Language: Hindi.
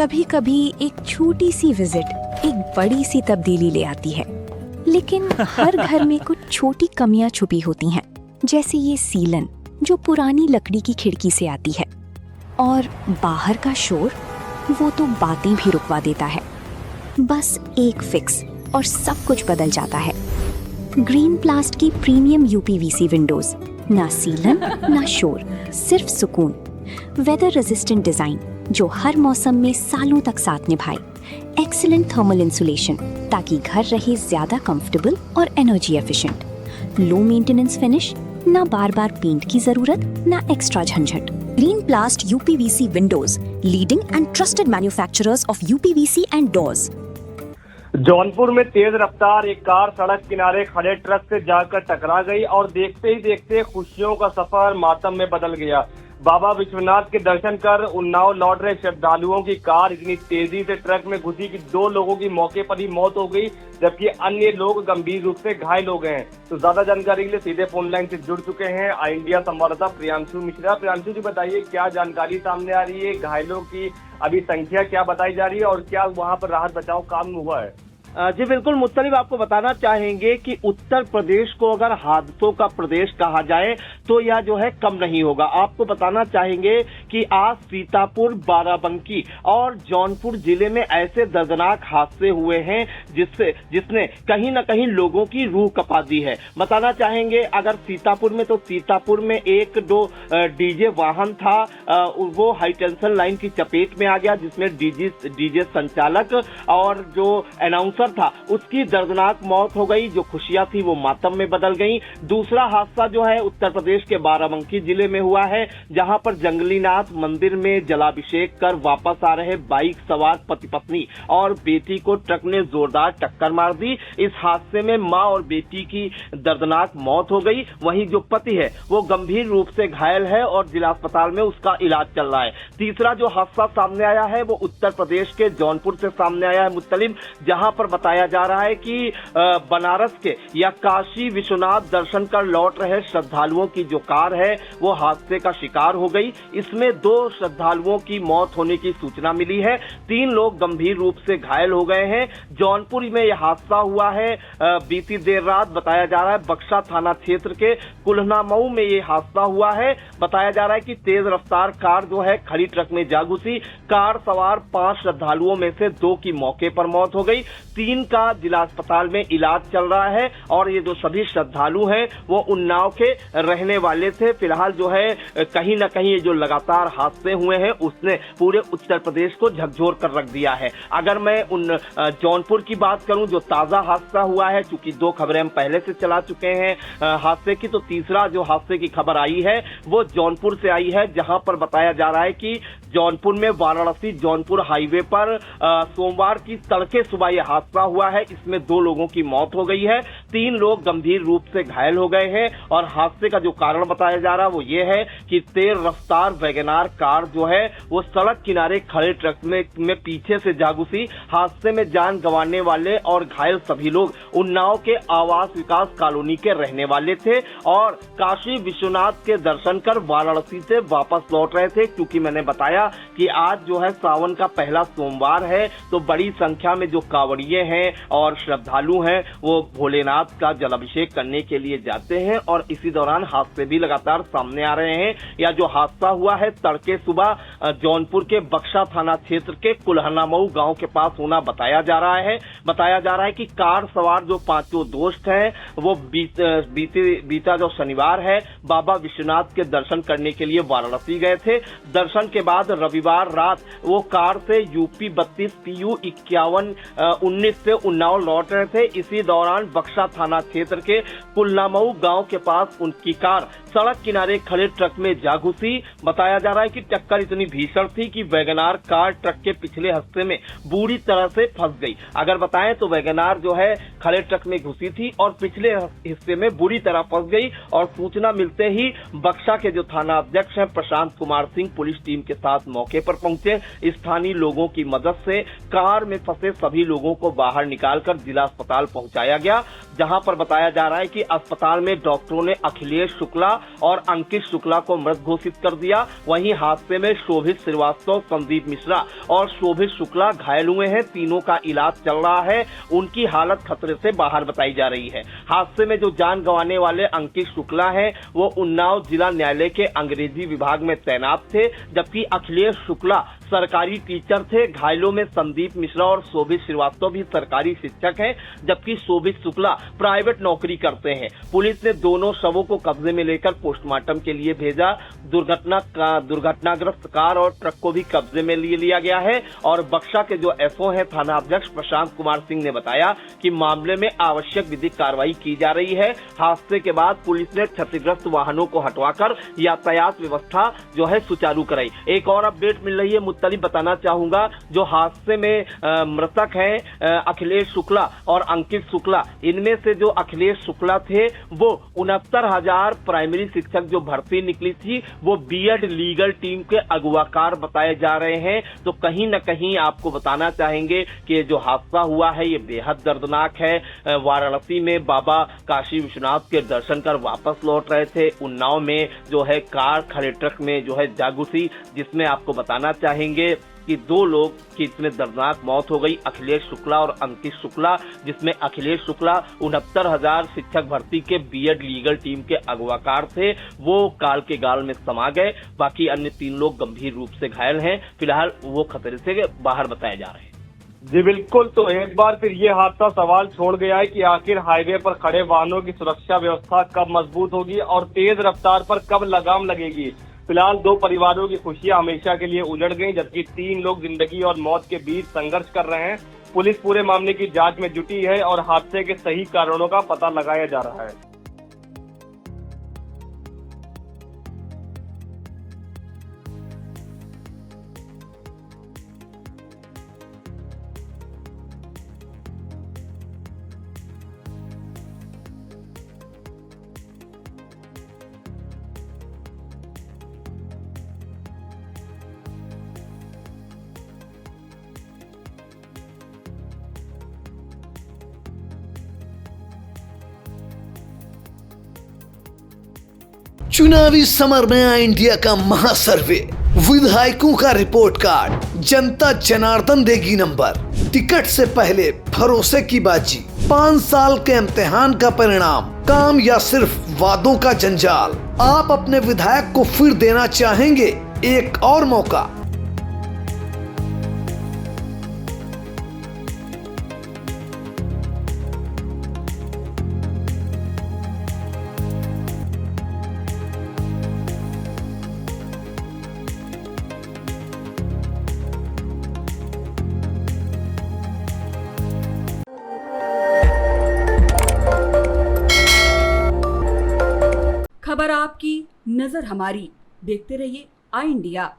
कभी कभी एक छोटी सी विजिट एक बड़ी सी तब्दीली ले आती है, लेकिन हर घर में कुछ छोटी कमियां छुपी होती हैं, जैसे ये सीलन जो पुरानी लकड़ी की खिड़की से आती है, और बाहर का शोर वो तो बातें भी रुकवा देता है। बस एक फिक्स और सब कुछ बदल जाता है। ग्रीन प्लास्ट की प्रीमियम यूपीवीसी विंडोज, ना सीलन ना शोर, सिर्फ सुकून। वेदर रेजिस्टेंट डिजाइन जो हर मौसम में सालों तक साथ निभाए। एक्सीलेंट थर्मल इंसुलेशन ताकि घर रहे ज्यादा कंफर्टेबल और energy efficient. Low maintenance finish, ना बार बार पेंट की जरूरत, ना एक्स्ट्रा झंझट। Green प्लास्ट UPVC Windows, leading and trusted manufacturers of UPVC and doors. Jaunpur में तेज रफ्तार एक कार सड़क किनारे खड़े ट्रक से जाकर टकरा गई और देखते ही देखते खुशियों का सफर मातम में बदल गया। बाबा विश्वनाथ के दर्शन कर उन्नाव लौट रहे श्रद्धालुओं की कार इतनी तेजी से ट्रक में घुसी कि 2 लोगों की मौके पर ही मौत हो गई, जबकि अन्य लोग गंभीर रूप से घायल हो गए हैं। तो ज्यादा जानकारी के लिए सीधे फोन लाइन से जुड़ चुके हैं आई इंडिया संवाददाता प्रियांशु मिश्रा। प्रियांशु जी, बताइए क्या जानकारी सामने आ रही है, घायलों की अभी संख्या क्या बताई जा रही है और क्या वहाँ पर राहत बचाव काम हुआ है? जी बिल्कुल मुत्तलिब, आपको बताना चाहेंगे कि उत्तर प्रदेश को अगर हादसों का प्रदेश कहा जाए तो यह जो है कम नहीं होगा। आपको बताना चाहेंगे कि आज सीतापुर, बाराबंकी और जौनपुर जिले में ऐसे दर्दनाक हादसे हुए हैं जिसने कहीं न कहीं लोगों की रूह कपा दी है। बताना चाहेंगे अगर सीतापुर में, तो सीतापुर में 1-2 डीजे वाहन था, वो हाई टेंशन लाइन की चपेट में आ गया, जिसमें डीजे संचालक और जो अनाउंसर था उसकी दर्दनाक मौत हो गई। जो खुशियां थी वो मातम में बदल गई। दूसरा हादसा जो है उत्तर प्रदेश के बाराबंकी जिले में हुआ है, जहां पर जंगलीनाथ मंदिर में जलाभिषेक कर वापस आ रहे बाइक सवार पति पत्नी और बेटी को ट्रक ने जोरदार टक्कर मार दी। इस हादसे में मां और बेटी की दर्दनाक मौत हो गई। वहीं जो पति है वो गंभीर रूप से घायल है और जिला अस्पताल में उसका इलाज चल रहा है। तीसरा जो हादसा सामने आया है वो उत्तर प्रदेश के जौनपुर से सामने आया है मुत्तलिब, जहां पर बताया जा रहा है कि बनारस के या काशी विश्वनाथ दर्शन कर लौट रहे श्रद्धालुओं की जो कार है वो हादसे का शिकार हो गई। इसमें 2 श्रद्धालुओं की मौत होने की सूचना मिली है। 3 लोग गंभीर रूप से घायल हो गए हैं। जौनपुर में यह हादसा हुआ है बीती देर रात। बताया जा रहा है बक्सा थाना क्षेत्र के कुल्हनामऊ में यह हादसा हुआ है। बताया जा रहा है कि तेज रफ्तार कार जो है खड़ी ट्रक में जा घुसी। कार सवार 5 श्रद्धालुओं में से 2 की मौके पर मौत हो गई। 3 का जिला अस्पताल में इलाज चल रहा है और ये जो सभी श्रद्धालु हैं वो उन्नाव के रहने वाले थे। फिलहाल जो है कहीं न कहीं ये जो लगातार हादसे हुए हैं उसने पूरे उत्तर प्रदेश को झकझोर कर रख दिया है। अगर मैं उन जौनपुर की बात करूं जो ताजा हादसा हुआ है, चूंकि 2 खबरें हम पहले से चला चुके हैं हादसे की, तो तीसरा जो हादसे की खबर आई है वो जौनपुर से आई है, जहां पर बताया जा रहा है कि जौनपुर में वाराणसी जौनपुर हाईवे पर सोमवार की तड़के सुबह यह हादसा हुआ है। इसमें 2 लोगों की मौत हो गई है, 3 लोग गंभीर रूप से घायल हो गए हैं। और हादसे का जो कारण बताया जा रहा है वो ये है कि तेज रफ्तार वैगनार कार जो है वो सड़क किनारे खड़े ट्रक में पीछे से जा घुसी। हादसे में जान गंवाने वाले और घायल सभी लोग उन्नाव के आवास विकास कॉलोनी के रहने वाले थे और काशी विश्वनाथ के दर्शन कर वाराणसी से वापस लौट रहे थे। क्योंकि मैंने बताया कि आज जो है सावन का पहला सोमवार है, तो बड़ी संख्या में जो कांवड़िए हैं और श्रद्धालु हैं वो भोलेनाथ का जलाभिषेक करने के लिए जाते हैं और इसी दौरान हादसे भी लगातार सामने आ रहे हैं। या जो हादसा हुआ है तड़के सुबह जौनपुर के बक्सा थाना क्षेत्र के कुल्हनामऊ गांव के पास होना बताया जा रहा है। बताया जा रहा है कि कार सवार जो 5 दोस्त हैं वो बीता जो शनिवार है बाबा विश्वनाथ के दर्शन करने के लिए वाराणसी गए थे। दर्शन के बाद रविवार रात वो कार से यूपी 32 PU 5119 से उन्नाव लौट रहे थे। इसी दौरान बक्सा थाना क्षेत्र के कुल्हनामऊ गांव के पास उनकी कार सड़क किनारे खड़े ट्रक में जा घुसी। बताया जा रहा है कि टक्कर इतनी भीषण थी कि वैगनार कार ट्रक के पिछले हिस्से में बुरी तरह से फंस गई। अगर बताएं तो वैगनार जो है खड़े ट्रक में घुसी थी और पिछले हिस्से में बुरी तरह फंस गई और सूचना मिलते ही बक्सा के जो थाना अध्यक्ष हैं प्रशांत कुमार सिंह पुलिस टीम के साथ मौके पर पहुंचे। स्थानीय लोगों की मदद से कार में फंसे सभी लोगों को बाहर निकालकर जिला अस्पताल पहुंचाया गया, जहां पर बताया जा रहा है कि अस्पताल में डॉक्टरों ने अखिलेश शुक्ला और अंकित शुक्ला को मृत घोषित कर दिया। वहीं हादसे में शोभित श्रीवास्तव, संदीप मिश्रा और शोभित शुक्ला घायल हुए हैं। तीनों का इलाज चल रहा है, उनकी हालत खतरे से बाहर बताई जा रही है। हादसे में जो जान गंवाने वाले अंकित शुक्ला हैं, वो उन्नाव जिला न्यायालय के अंग्रेजी विभाग में तैनात थे, जबकि अखिलेश शुक्ला सरकारी टीचर थे। घायलों में संदीप मिश्रा और शोभित श्रीवास्तव भी सरकारी शिक्षक हैं, जबकि शोभित शुक्ला प्राइवेट नौकरी करते हैं। पुलिस ने दोनों शवों को कब्जे में लेकर पोस्टमार्टम के लिए भेजा। दुर्घटनाग्रस्त कार और ट्रक को भी कब्जे में लिया गया है। और बक्सा के जो एसओ हैं थाना अध्यक्ष प्रशांत कुमार सिंह ने बताया कि मामले में आवश्यक विधिक कार्रवाई की जा रही है। हादसे के बाद पुलिस ने क्षतिग्रस्त वाहनों को हटवाकर यातायात व्यवस्था जो है सुचारू कराई। एक और अपडेट मिल रही है मुत्तलिब बताना चाहूंगा, जो हादसे में मृतक हैं अखिलेश शुक्ला और अंकित शुक्ला, इनमें से जो अखिलेश शुक्ला थे वो 69,000 प्राइमरी शिक्षक जो भर्ती निकली थी वो बीएड लीगल टीम के अगुवाकार बताए जा रहे हैं। तो कहीं न कहीं आपको बताना चाहेंगे कि जो हादसा हुआ है ये बेहद दर्दनाक है। वाराणसी में बाबा काशी विश्वनाथ के दर्शन कर वापस लौट रहे थे, उन्नाव में जो है कार खड़े ट्रक में जो है जा घुसी, जिसमें आपको बताना चाहेंगे कि 2 लोग की इसमें दर्दनाक मौत हो गई, अखिलेश शुक्ला और अंकित शुक्ला, जिसमें अखिलेश शुक्ला 69,000 शिक्षक भर्ती के बीएड लीगल टीम के अगवाकार थे, वो काल के गाल में समा गए। बाकी अन्य 3 लोग गंभीर रूप से घायल हैं, फिलहाल वो खतरे से बाहर बताए जा रहे हैं। जी बिल्कुल, तो एक बार फिर ये हादसा सवाल छोड़ गया है कि आखिर हाईवे पर खड़े वाहनों की सुरक्षा व्यवस्था कब मजबूत होगी और तेज रफ्तार पर कब लगाम लगेगी। फिलहाल 2 परिवारों की खुशियां हमेशा के लिए उजड़ गई, जबकि 3 लोग जिंदगी और मौत के बीच संघर्ष कर रहे हैं। पुलिस पूरे मामले की जांच में जुटी है और हादसे के सही कारणों का पता लगाया जा रहा है। चुनावी समर में आया इंडिया का महासर्वे, विधायकों का रिपोर्ट कार्ड, जनता जनार्दन देगी नंबर, टिकट से पहले भरोसे की बाजी, 5 साल के इम्तिहान का परिणाम, काम या सिर्फ वादों का जंजाल। आप अपने विधायक को फिर देना चाहेंगे एक और मौका? खबर आपकी, नजर हमारी। देखते रहिए आई इंडिया।